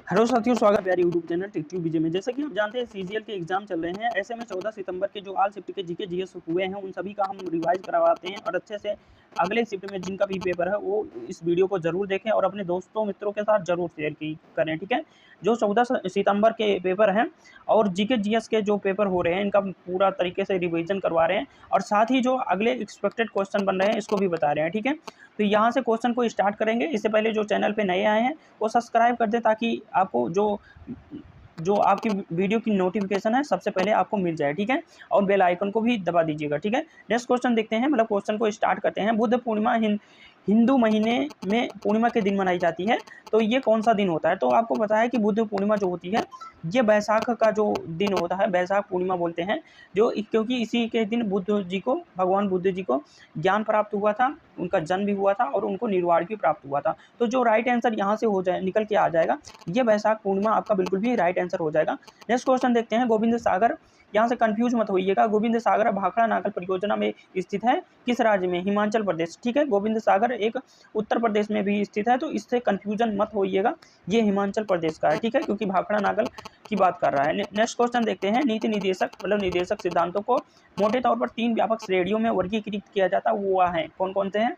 Hello साथियों, स्वागत है प्यारे यूट्यूब चैनल टेक्ट्यूब बीजे में। जैसा कि आप जानते हैं सीजीएल के एग्जाम चल रहे हैं। ऐसे में 14 सितंबर के जो ऑल शिफ्ट के जीके जीएस हुए हैं उन सभी का हम रिवाइज करवाते हैं और अच्छे से अगले शिफ्ट में जिनका भी पेपर है वो इस वीडियो को जरूर देखें और अपने दोस्तों मित्रों के साथ जरूर शेयर करें। ठीक है, जो 14 सितंबर के पेपर हैं और जीके जीएस के जो पेपर हो रहे हैं इनका पूरा तरीके से रिविजन करवा रहे हैं और साथ ही जो अगले एक्सपेक्टेड क्वेश्चन बन रहे हैं इसको भी बता रहे हैं। ठीक है, तो यहाँ से क्वेश्चन को स्टार्ट करेंगे। इससे पहले जो चैनल पे नए आए हैं वो सब्सक्राइब कर दें ताकि आपको जो आपकी वीडियो की नोटिफिकेशन है सबसे पहले आपको मिल जाए। ठीक है, और बेल आइकन को भी दबा दीजिएगा। ठीक है, नेक्स्ट क्वेश्चन देखते हैं, मतलब क्वेश्चन को स्टार्ट करते हैं। बुद्ध पूर्णिमा हिंदू महीने में पूर्णिमा के दिन मनाई जाती है, तो ये कौन सा दिन होता है? तो आपको पता है कि बुद्ध पूर्णिमा जो होती है ये बैसाख का जो दिन होता है, बैसाख पूर्णिमा बोलते हैं, जो क्योंकि इसी के दिन भगवान बुद्ध जी को ज्ञान प्राप्त हुआ था, उनका जन्म भी हुआ था और उनको निर्वाण भी प्राप्त हुआ था। तो जो राइट आंसर यहाँ से हो जाए निकल के आ जाएगा, ये बैसाख पूर्णिमा आपका बिल्कुल भी राइट आंसर हो जाएगा। नेक्स्ट क्वेश्चन देखते हैं। गोविंद सागर, यहाँ से कंफ्यूज मत होइएगा, गोविंद सागर भाखड़ा नागल परियोजना में स्थित है, किस राज्य में? हिमाचल प्रदेश। ठीक है, गोविंद सागर एक उत्तर प्रदेश में भी स्थित है, तो इससे कंफ्यूजन मत होइएगा, ये हिमाचल प्रदेश का है। ठीक है, क्योंकि भाखड़ा नागल की बात कर रहा है। नेक्स्ट क्वेश्चन देखते हैं। नीति निर्देशक मतलब निर्देशक सिद्धांतों को मोटे तौर पर 3 व्यापक श्रेणियों में वर्गीकृत किया जाता है, वो है कौन कौन से हैं?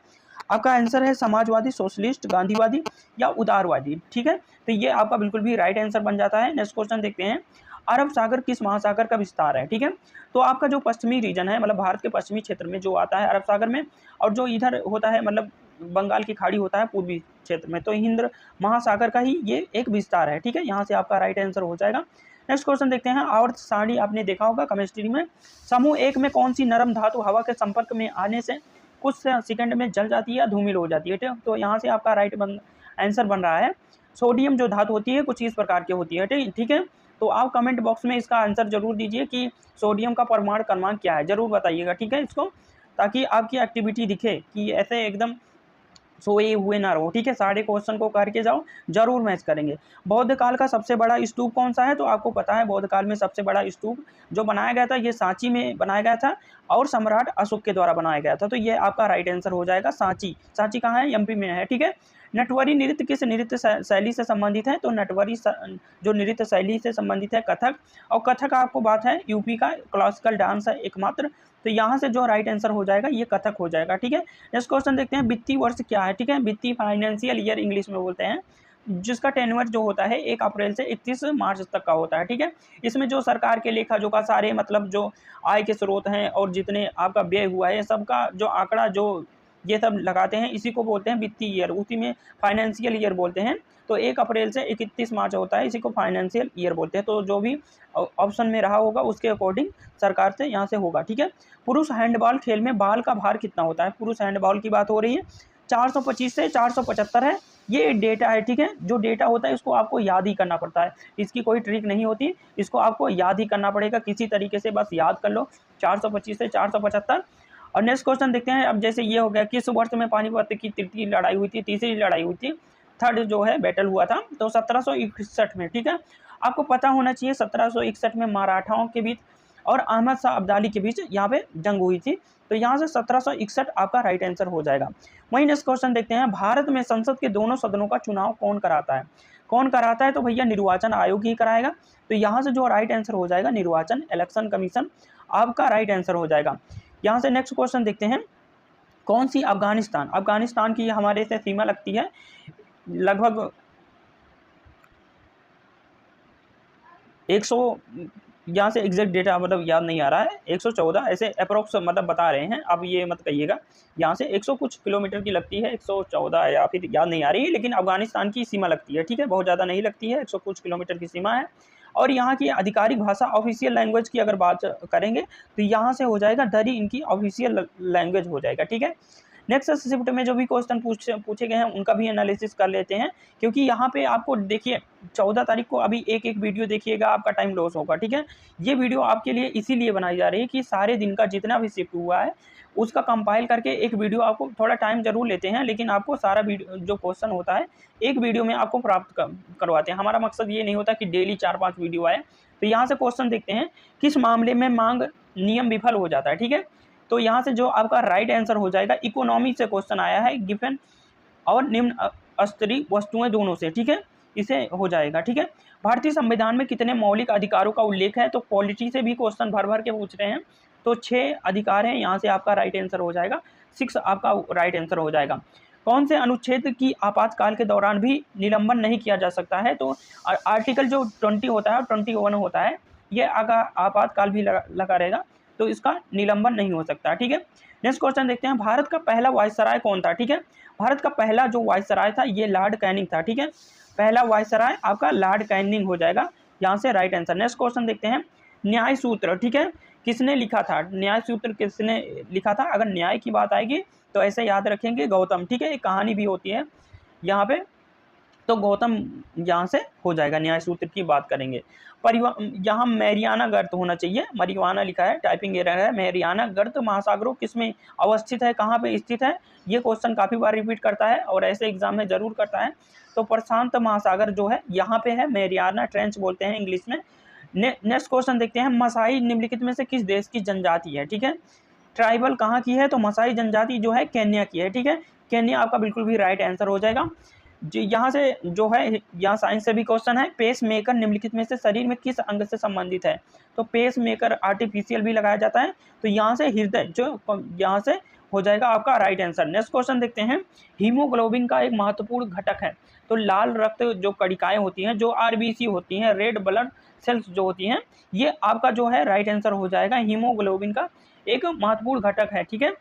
आपका आंसर है समाजवादी, सोशलिस्ट, गांधीवादी या उदारवादी। ठीक है, तो ये आपका बिल्कुल भी राइट आंसर बन जाता है। नेक्स्ट क्वेश्चन देखते हैं। अरब सागर किस महासागर का विस्तार है? ठीक है, तो आपका जो पश्चिमी रीजन है, मतलब भारत के पश्चिमी क्षेत्र में जो आता है अरब सागर में, और जो इधर होता है मतलब बंगाल की खाड़ी होता है पूर्वी क्षेत्र में, तो हिंद महासागर का ही ये एक विस्तार है। ठीक है, यहाँ से आपका राइट आंसर हो जाएगा। नेक्स्ट क्वेश्चन देखते हैं। आवर्त सारणी आपने देखा होगा केमिस्ट्री में। समूह 1 में कौन सी नरम धातु हवा के संपर्क में आने से कुछ सेकंड में जल जाती है या धूमिल हो जाती है? तो यहाँ से आपका राइट आंसर बन रहा है सोडियम जो धातु होती है कुछ इस प्रकार की होती है। ठीक है, तो आप कमेंट बॉक्स में इसका आंसर जरूर दीजिए कि सोडियम का परमाणु क्रमांक क्या है, जरूर बताइएगा। ठीक है, इसको ताकि आपकी एक्टिविटी दिखे कि ऐसे एकदम सोए हुए ना रहो। ठीक है, सारे क्वेश्चन को करके जाओ, जरूर मैच करेंगे। बौद्ध काल का सबसे बड़ा स्तूप कौन सा है? तो आपको पता है बौद्ध काल में सबसे बड़ा स्तूप जो बनाया गया था ये सांची में बनाया गया था और सम्राट अशोक के द्वारा बनाया गया था, तो ये आपका राइट आंसर हो जाएगा सांची। सांची कहाँ है? एमपी में है। ठीक है, नटवरी नृत्य किस नृत्य शैली से संबंधित है? तो नटवरी जो नृत्य शैली से संबंधित है कथक, और कथक आपको बात है यूपी का क्लासिकल डांस है एकमात्र, तो यहाँ से जो राइट आंसर हो जाएगा ये कथक हो जाएगा। ठीक है, नेक्स्ट क्वेश्चन देखते हैं। वित्तीय वर्ष क्या है? ठीक है, वित्तीय फाइनेंशियल ईयर इंग्लिश में बोलते हैं, जिसका टेन्योर जो होता है 1 अप्रैल से 31 मार्च तक का होता है। ठीक है, इसमें जो सरकार के लेखा जोखा सारे मतलब जो आय के स्रोत हैं और जितने आपका व्यय हुआ है सबका जो आंकड़ा जो ये सब लगाते हैं इसी को बोलते हैं वित्तीय ईयर, उसी में फाइनेंशियल ईयर बोलते हैं। तो 1 अप्रैल से 31 मार्च होता है, इसी को फाइनेंशियल ईयर बोलते हैं। तो जो भी ऑप्शन में रहा होगा उसके अकॉर्डिंग सरकार से यहाँ से होगा। ठीक है, पुरुष हैंडबॉल खेल में बाल का भार कितना होता है? पुरुष हैंडबॉल की बात हो रही है, 425 से 475 है, ये डेटा है। ठीक है, जो डेटा होता है इसको आपको याद ही करना पड़ता है, इसकी कोई ट्रिक नहीं होती, इसको आपको याद ही करना पड़ेगा किसी तरीके से, बस याद कर लो 425 से 475। और नेक्स्ट क्वेश्चन देखते हैं। अब जैसे ये हो गया, किस वर्ष में पानीपत की तृतीय लड़ाई हुई थी, तीसरी लड़ाई हुई थी, थर्ड जो है बैटल हुआ था? तो 1761 में। ठीक है, आपको पता होना चाहिए 1761 में मराठाओं के बीच और अहमद शाह अब्दाली के बीच यहाँ पे जंग हुई थी, तो यहाँ से 1761 आपका राइट आंसर हो जाएगा। वहीं नेक्स्ट क्वेश्चन देखते हैं। भारत में संसद के दोनों सदनों का चुनाव कौन कराता है? कौन कराता है? तो भैया निर्वाचन आयोग ही कराएगा, तो यहाँ से जो राइट आंसर हो जाएगा निर्वाचन इलेक्शन कमीशन आपका राइट आंसर हो जाएगा। यहाँ से नेक्स्ट क्वेश्चन देखते हैं। कौन सी अफगानिस्तान की हमारे से सीमा लगती है? लगभग 100, यहाँ से एग्जैक्ट डेटा मतलब याद नहीं आ रहा है, 114 ऐसे अप्रोक्स मतलब बता रहे हैं, अब ये मत कहिएगा। यहाँ से 100 कुछ किलोमीटर की लगती है, 114 या फिर याद नहीं आ रही है, लेकिन अफगानिस्तान की सीमा लगती है। ठीक है, बहुत ज़्यादा नहीं लगती है, 100 कुछ किलोमीटर की सीमा है। और यहाँ की आधिकारिक भाषा ऑफिशियल लैंग्वेज की अगर बात करेंगे तो यहाँ से हो जाएगा दरी, इनकी ऑफिशियल लैंग्वेज हो जाएगा। ठीक है, नेक्स्ट शिफ्ट में जो भी क्वेश्चन पूछे गए हैं उनका भी एनालिसिस कर लेते हैं, क्योंकि यहाँ पे आपको देखिए 14 तारीख को अभी एक वीडियो देखिएगा, आपका टाइम लॉस होगा। ठीक है, ये वीडियो आपके लिए इसीलिए बनाई जा रही है कि सारे दिन का जितना भी शिफ्ट हुआ है उसका कंपाइल करके एक वीडियो, आपको थोड़ा टाइम जरूर लेते हैं लेकिन आपको सारा वीडियो जो क्वेश्चन होता है एक वीडियो में आपको प्राप्त करवाते हैं। हमारा मकसद ये नहीं होता कि डेली 4-5 वीडियो आए। तो यहाँ से क्वेश्चन देखते हैं। किस मामले में मांग नियम विफल हो जाता है? ठीक है, तो यहाँ से जो आपका राइट आंसर हो जाएगा, इकोनॉमी से क्वेश्चन आया है, गिवन और निम्न स्तरीय वस्तुएं दोनों से। ठीक है, इसे हो जाएगा। ठीक है, भारतीय संविधान में कितने मौलिक अधिकारों का उल्लेख है? तो पॉलिटी से भी क्वेश्चन भर भर के पूछ रहे हैं। तो 6 अधिकार हैं, यहाँ से आपका राइट आंसर हो जाएगा, 6 आपका राइट आंसर हो जाएगा। कौन से अनुच्छेद की आपातकाल के दौरान भी निलंबन नहीं किया जा सकता है? तो आर्टिकल जो 20 होता है, 21 होता है, ये अगर आपातकाल भी लगा रहेगा तो इसका निलंबन नहीं हो सकता। ठीक है, नेक्स्ट क्वेश्चन देखते हैं, भारत का पहला वायसराय कौन था? ठीक है, भारत का पहला जो वायसराय था ये लॉर्ड कैनिंग था। ठीक है, पहला वायसराय आपका लॉर्ड कैनिंग हो जाएगा, यहाँ से राइट आंसर। नेक्स्ट क्वेश्चन देखते हैं, न्याय सूत्र, ठीक है, किसने लिखा था? न्याय सूत्र किसने लिखा था? अगर न्याय की बात आएगी तो ऐसे याद रखेंगे गौतम। ठीक है, एक कहानी भी होती है यहाँ पे, तो गौतम यहाँ से हो जाएगा, न्याय सूत्र की बात करेंगे। यहाँ मैरियाना गर्त होना चाहिए, मरिवाना लिखा है, टाइपिंग एरर है। मैरियाना गर्त महासागरों किसमें अवस्थित है, कहाँ पे स्थित है? ये क्वेश्चन काफ़ी बार रिपीट करता है और ऐसे एग्जाम में जरूर करता है। तो प्रशांत महासागर जो है यहाँ पे है, मैरियाना ट्रेंच बोलते हैं इंग्लिश में। नेक्स्ट क्वेश्चन देखते हैं, मसाई निम्नलिखित में से किस देश की जनजाति है? ठीक है, ट्राइबल कहाँ की है? तो मसाई जनजाति जो है केन्या की है। ठीक है, केन्या आपका बिल्कुल भी राइट आंसर हो जाएगा। जी, यहाँ से जो है, यहाँ साइंस से भी क्वेश्चन है, पेस मेकर निम्नलिखित में से शरीर में किस अंग से संबंधित है? तो पेस मेकर आर्टिफिशियल भी लगाया जाता है, तो यहाँ से हृदय जो यहाँ से हो जाएगा आपका राइट आंसर। नेक्स्ट क्वेश्चन देखते हैं, हीमोग्लोबिन का एक महत्वपूर्ण घटक है, तो लाल रक्त जो कणिकाएं होती हैं, जो आरबीसी होती हैं, रेड ब्लड सेल्स जो होती हैं, ये आपका जो है राइट आंसर हो जाएगा, हीमोग्लोबिन का एक महत्वपूर्ण घटक है। ठीक है,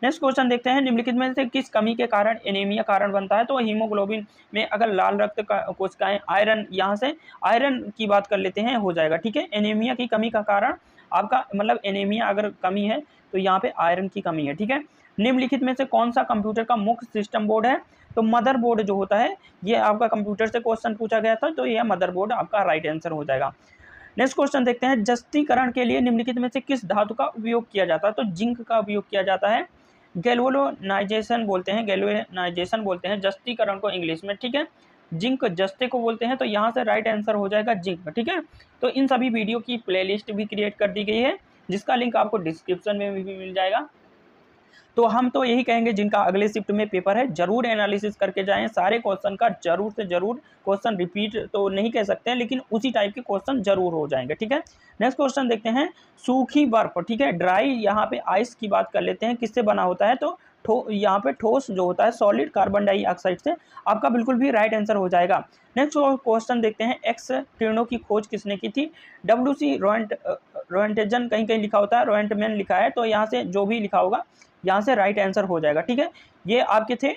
नेक्स्ट क्वेश्चन देखते हैं, निम्नलिखित में से किस कमी के कारण एनीमिया कारण बनता है? तो हीमोग्लोबिन में अगर लाल रक्त कोशिकाएं, आयरन, यहाँ से आयरन की बात कर लेते हैं, हो जाएगा। ठीक है, एनीमिया की कमी का कारण आपका मतलब एनीमिया अगर कमी है तो यहाँ पे आयरन की कमी है। ठीक है, निम्नलिखित में से कौन सा कंप्यूटर का मुख्य सिस्टम बोर्ड है? तो मदरबोर्ड जो होता है, ये आपका कंप्यूटर से क्वेश्चन पूछा गया था, तो यह मदरबोर्ड आपका राइट आंसर हो जाएगा। नेक्स्ट क्वेश्चन देखते हैं, जस्तीकरण के लिए निम्नलिखित में से किस धातु का उपयोग किया जाता है? तो जिंक का उपयोग किया जाता है, गैल्वेनाइजेशन बोलते हैं, गैल्वेनाइजेशन बोलते हैं जस्तीकरण को इंग्लिश में। ठीक है, जिंक जस्ते को बोलते हैं, तो यहाँ से राइट आंसर हो जाएगा जिंक। ठीक है, तो इन सभी वीडियो की प्लेलिस्ट भी क्रिएट कर दी गई है, जिसका लिंक आपको डिस्क्रिप्शन में भी मिल जाएगा। तो हम तो यही कहेंगे, जिनका अगले शिफ्ट में पेपर है जरूर एनालिसिस करके जाएं, सारे क्वेश्चन का जरूर से जरूर, क्वेश्चन रिपीट तो नहीं कह सकते हैं, लेकिन उसी टाइप के क्वेश्चन जरूर हो जाएंगे। ठीक है, नेक्स्ट क्वेश्चन देखते हैं, सूखी बर्फ, ठीक है, ड्राई, यहाँ पे आइस की बात कर लेते हैं, किससे बना होता है? तो यहाँ पे ठोस जो होता है सॉलिड कार्बन डाइऑक्साइड से, आपका बिल्कुल भी राइट आंसर हो जाएगा। नेक्स्ट क्वेश्चन देखते हैं, एक्स किरणों की खोज किसने की थी? WC रोएंटजन कहीं कहीं लिखा होता है, रोएंटमैन लिखा है, तो यहाँ से जो भी लिखा होगा यहाँ से राइट आंसर हो जाएगा। ठीक है, ये आपके थे।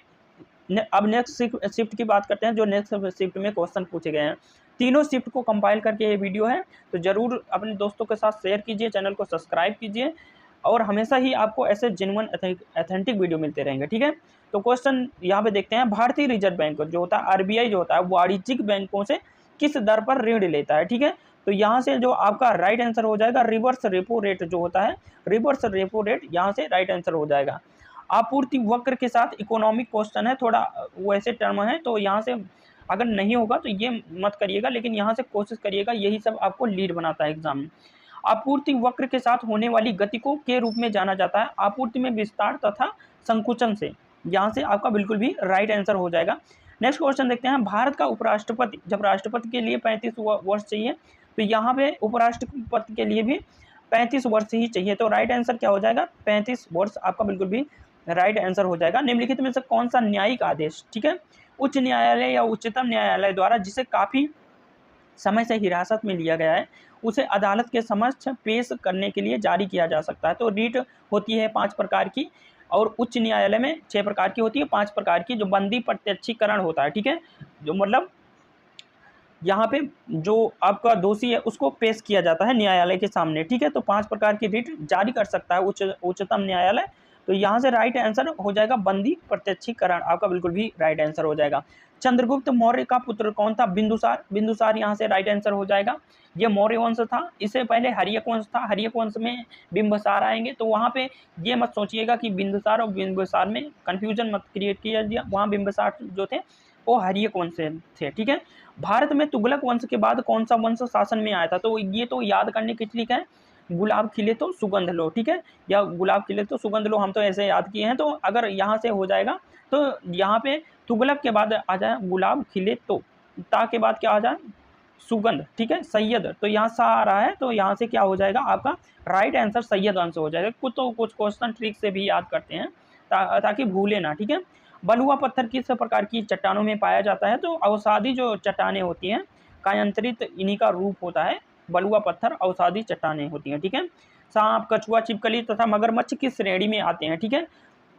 अब नेक्स्ट शिफ्ट की बात करते हैं, जो नेक्स्ट शिफ्ट में क्वेश्चन पूछे गए हैं। तीनों शिफ्ट को कंपाइल करके ये वीडियो है, तो जरूर अपने दोस्तों के साथ शेयर कीजिए, चैनल को सब्सक्राइब कीजिए, और हमेशा ही आपको ऐसे जेन्युइन ऑथेंटिक वीडियो मिलते रहेंगे। ठीक है, तो क्वेश्चन यहाँ पे देखते हैं, भारतीय रिजर्व बैंक जो होता है, RBI जो होता है, वाणिज्यिक बैंकों से किस दर पर ऋण लेता है? ठीक है, तो यहाँ से जो आपका राइट आंसर हो जाएगा, रिवर्स रेपो रेट जो होता है, रिवर्स रेपो रेट, यहाँ से राइट आंसर हो जाएगा। आपूर्ति वक्र के साथ इकोनॉमिक क्वेश्चन है, थोड़ा वैसे टर्म है, तो यहाँ से अगर नहीं होगा तो ये मत करिएगा, लेकिन यहाँ से कोशिश करिएगा, यही सब आपको लीड बनाता है एग्जाम में। आपूर्ति वक्र के साथ होने वाली गति को के रूप में जाना जाता है? आपूर्ति में विस्तार तथा संकुचन से, यहाँ से आपका बिल्कुल भी राइट आंसर हो जाएगा। नेक्स्ट क्वेश्चन देखते हैं, भारत का उपराष्ट्रपति, जब राष्ट्रपति के लिए 35 वर्ष चाहिए, तो यहाँ पे उपराष्ट्रपति के लिए भी 35 वर्ष ही चाहिए, तो राइट आंसर क्या हो जाएगा? 35 वर्ष आपका बिल्कुल भी राइट आंसर हो जाएगा। निम्नलिखित में से कौन सा न्यायिक आदेश, ठीक है, उच्च न्यायालय या उच्चतम न्यायालय द्वारा जिसे काफी समय से हिरासत में लिया गया है, उसे अदालत के समक्ष पेश करने के लिए जारी किया जा सकता है? तो रीट होती है 5 प्रकार की, और उच्च न्यायालय में 6 प्रकार की होती है, 5 प्रकार की, जो बंदी प्रत्यक्षीकरण होता है। ठीक है, जो मतलब यहाँ पे जो आपका दोषी है उसको पेश किया जाता है न्यायालय के सामने। ठीक है, तो 5 प्रकार की रीट जारी कर सकता है उच्चतम न्यायालय, तो यहाँ से राइट आंसर हो जाएगा बंदी प्रत्यक्षीकरण, आपका बिल्कुल भी राइट आंसर हो जाएगा। चंद्रगुप्त मौर्य का पुत्र कौन था? बिंदुसार, बिंदुसार यहाँ से राइट आंसर हो जाएगा। ये मौर्य वंश था, इससे पहले हर्यक वंश था, हर्यक वंश में बिंबिसार आएंगे, तो वहाँ पे ये मत सोचिएगा कि बिंदुसार और बिंबिसार में कंफ्यूजन मत क्रिएट किया दिया, वहाँ बिंबिसार जो थे वो हर्यक वंश से थे। ठीक है, भारत में तुगलक वंश के बाद कौन सा वंश शासन में आया था? तो ये तो याद करने की ट्रिक है, गुलाब खिले तो सुगंध लो, ठीक है, या गुलाब खिले तो सुगंध लो, हम तो ऐसे याद किए हैं, तो अगर यहाँ से हो जाएगा तो यहाँ पे तुगलक के बाद आ जाए गुलाब खिले तो, ता के बाद क्या आ जाए, सुगंध, ठीक है, सैयद, तो यहाँ सा आ रहा है, तो यहाँ से क्या हो जाएगा आपका राइट आंसर सैयद आंसर हो जाएगा। कुछ क्वेश्चन ट्रिक से भी याद करते हैं ताकि भूले ना, ठीक है। बलुआ पत्थर किस प्रकार की चट्टानों में पाया जाता है, तो अवसादी जो चट्टानें होती हैं, कायांतरित इन्हीं का रूप होता है, बलुआ पत्थर अवसादी चट्टानें होती हैं, ठीक है। सांप, कछुआ, छिपकली तथा मगरमच्छ किस श्रेणी में आते हैं, ठीक है।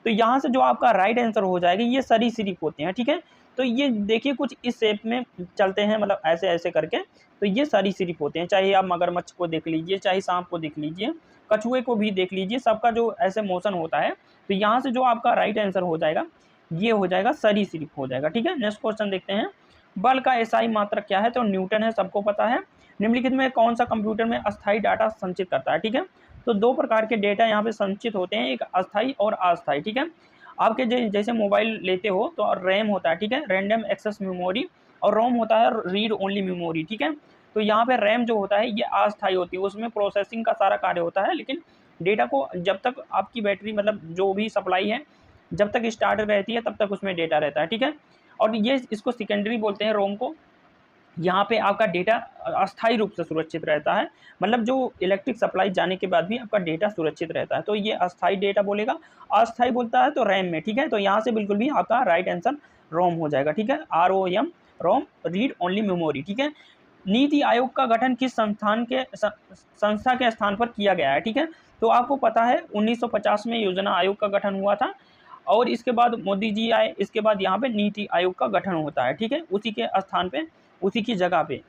तो यहाँ से जो आपका राइट आंसर हो जाएगा, ये सरीसृप होते हैं, ठीक है। तो ये देखिए कुछ इस शेप में चलते हैं, मतलब ऐसे ऐसे करके, तो ये सरीसृप होते हैं। चाहे आप मगरमच्छ को देख लीजिए, चाहे सांप को देख लीजिए, कछुए को भी देख लीजिए, सबका जो ऐसे मोशन होता है। तो यहाँ से जो आपका राइट आंसर हो जाएगा, ये हो जाएगा सरीसृप हो जाएगा, ठीक है। नेक्स्ट क्वेश्चन देखते हैं, बल का एसआई मात्रक क्या है, तो न्यूटन है, सबको पता है। निम्नलिखित में कौन सा कंप्यूटर में अस्थायी डाटा संचित करता है, ठीक है। तो दो प्रकार के डेटा यहाँ पे संचित होते हैं, एक अस्थायी और अस्थायी, ठीक है। आपके जैसे मोबाइल लेते हो तो रैम होता है, ठीक है, रैंडम एक्सेस मेमोरी, और रोम होता है रीड ओनली मेमोरी, ठीक है। तो यहाँ पे रैम जो होता है ये अस्थायी होती है, उसमें प्रोसेसिंग का सारा कार्य होता है, लेकिन डेटा को जब तक आपकी बैटरी मतलब जो भी सप्लाई है जब तक स्टार्ट रहती है तब तक उसमें डेटा रहता है, ठीक है। और ये इसको सेकेंडरी बोलते हैं रोम को। यहाँ पे आपका डेटा अस्थायी रूप से सुरक्षित रहता है, मतलब जो इलेक्ट्रिक सप्लाई जाने के बाद भी आपका डेटा सुरक्षित रहता है, तो ये अस्थायी डेटा बोलेगा। अस्थायी बोलता है तो रैम में, ठीक है। तो यहाँ से बिल्कुल भी आपका राइट आंसर रोम हो जाएगा, ठीक है, ROM, रोम, रीड ओनली मेमोरी, ठीक है। नीति आयोग का गठन किस संस्था के स्थान पर किया गया है, ठीक है। तो आपको पता है 1950 में योजना आयोग का गठन हुआ था, और इसके बाद मोदी जी आए, इसके बाद यहाँ पे नीति आयोग का गठन होता है, ठीक है, उसी के स्थान पे, उसी की जगह पे।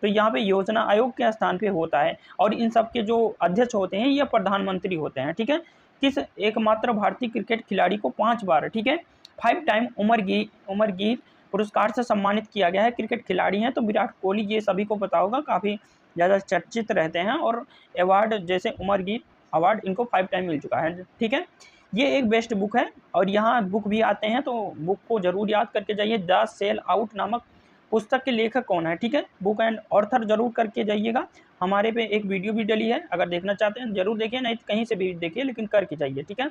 तो यहाँ पे योजना आयोग के स्थान पे होता है, और इन सब के जो अध्यक्ष होते हैं ये प्रधानमंत्री होते हैं, ठीक है। किस एकमात्र भारतीय क्रिकेट खिलाड़ी को 5 बार, ठीक है, 5 टाइम उमरगीर पुरस्कार से सम्मानित किया गया है। क्रिकेट खिलाड़ी हैं तो विराट कोहली, ये सभी को पता होगा, काफ़ी ज़्यादा चर्चित रहते हैं, और अवार्ड जैसे उमरगीर अवार्ड इनको 5 टाइम मिल चुका है, ठीक है। ये एक बेस्ट बुक है, और यहाँ बुक भी आते हैं, तो बुक को जरूर याद करके जाइए। द सेल आउट नामक पुस्तक के लेखक कौन है, ठीक है, बुक एंड ऑथर जरूर करके जाइएगा। हमारे पे एक वीडियो भी डली है, अगर देखना चाहते हैं जरूर देखिए, नहीं तो कहीं से भी देखिए, लेकिन करके जाइए, ठीक है।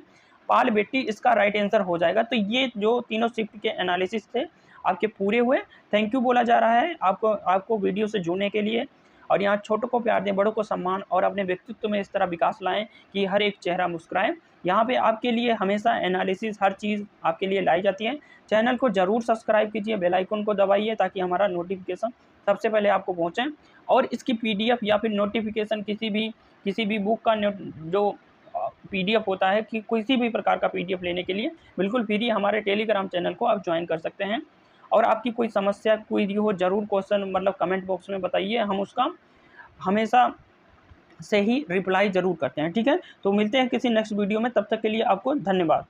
पाल बेट्टी इसका राइट आंसर हो जाएगा। तो ये जो तीनों शिफ्ट के एनालिसिस थे आपके पूरे हुए। थैंक यू बोला जा रहा है आपको वीडियो से जुड़ने के लिए, और यहाँ छोटों को प्यार दें, बड़ों को सम्मान, और अपने व्यक्तित्व में इस तरह विकास लाएं कि हर एक चेहरा मुस्कुराए। यहाँ पे आपके लिए हमेशा एनालिसिस हर चीज़ आपके लिए लाई जाती है। चैनल को जरूर सब्सक्राइब कीजिए, बेल आइकन को दबाइए, ताकि हमारा नोटिफिकेशन सबसे पहले आपको पहुँचे। और इसकी PDF या फिर नोटिफिकेशन किसी भी बुक का जो PDF होता है, कि किसी भी प्रकार का PDF लेने के लिए बिल्कुल फ्री हमारे टेलीग्राम चैनल को आप ज्वाइन कर सकते हैं। और आपकी कोई समस्या कोई हो जरूर क्वेश्चन मतलब कमेंट बॉक्स में बताइए, हम उसका हमेशा से ही रिप्लाई जरूर करते हैं, ठीक है। तो मिलते हैं किसी नेक्स्ट वीडियो में, तब तक के लिए आपको धन्यवाद।